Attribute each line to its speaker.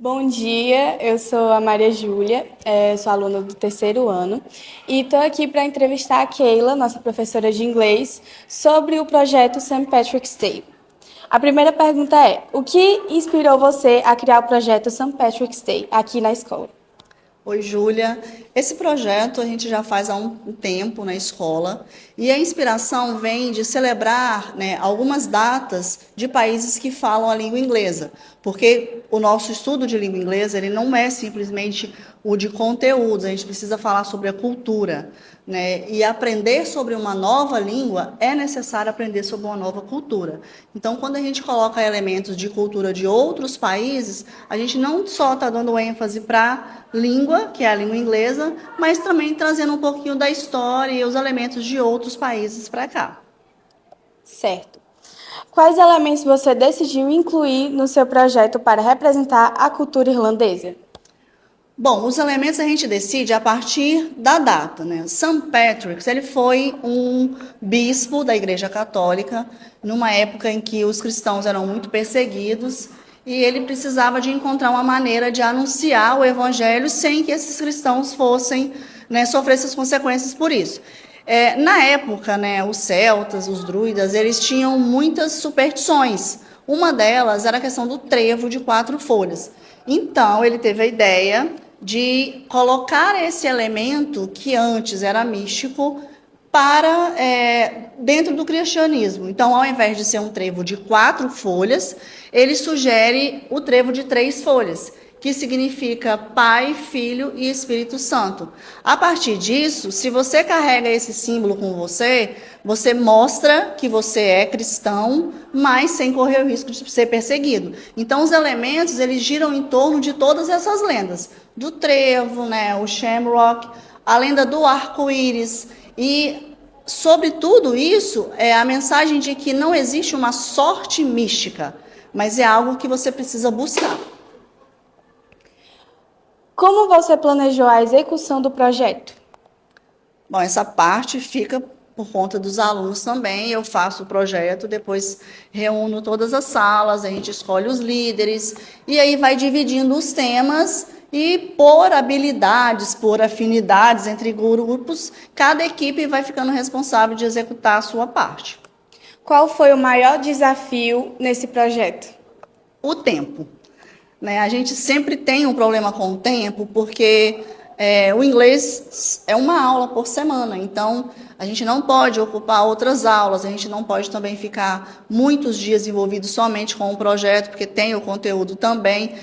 Speaker 1: Bom dia, eu sou a Maria Júlia, sou aluna do terceiro ano e estou aqui para entrevistar a Keila, nossa professora de inglês, sobre o projeto St. Patrick's Day. A primeira pergunta é: o que inspirou você a criar o projeto St. Patrick's Day aqui na escola?
Speaker 2: Oi, Júlia. Esse projeto a gente já faz há um tempo na escola e a inspiração vem de celebrar, algumas datas de países que falam a língua inglesa, porque o nosso estudo de língua inglesa ele não é simplesmente o de conteúdos, a gente precisa falar sobre a cultura, né? E aprender sobre uma nova língua é necessário aprender sobre uma nova cultura. Então, quando a gente coloca elementos de cultura de outros países, a gente não só está dando ênfase para língua, que é a língua inglesa, mas também trazendo um pouquinho da história e os elementos de outros países para cá.
Speaker 1: Certo. Quais elementos você decidiu incluir no seu projeto para representar a cultura irlandesa?
Speaker 2: Bom, os elementos a gente decide a partir da data, né? St. Patrick's, ele foi um bispo da Igreja Católica, numa época em que os cristãos eram muito perseguidos, e ele precisava de encontrar uma maneira de anunciar o evangelho sem que esses cristãos fossem, sofressem as consequências por isso. Na época, os celtas, os druidas, eles tinham muitas superstições. Uma delas era a questão do trevo de 4 folhas. Então, ele teve a ideia de colocar esse elemento que antes era místico para dentro do cristianismo. Então, ao invés de ser um trevo de 4 folhas, ele sugere o trevo de 3 folhas, que significa Pai, Filho e Espírito Santo. A partir disso, se você carrega esse símbolo com você, você mostra que você é cristão, mas sem correr o risco de ser perseguido. Então, os elementos, eles giram em torno de todas essas lendas. Do trevo, o shamrock, a lenda do arco-íris. E, sobre tudo isso, é a mensagem de que não existe uma sorte mística, mas é algo que você precisa buscar.
Speaker 1: Como você planejou a execução do projeto?
Speaker 2: Bom, essa parte fica por conta dos alunos também. Eu faço o projeto, depois reúno todas as salas, a gente escolhe os líderes, e aí vai dividindo os temas e por habilidades, por afinidades entre grupos, cada equipe vai ficando responsável de executar a sua parte.
Speaker 1: Qual foi o maior desafio nesse projeto?
Speaker 2: O tempo. A gente sempre tem um problema com o tempo, porque o inglês é uma aula por semana, então a gente não pode ocupar outras aulas, a gente não pode também ficar muitos dias envolvido somente com o projeto, porque tem o conteúdo também.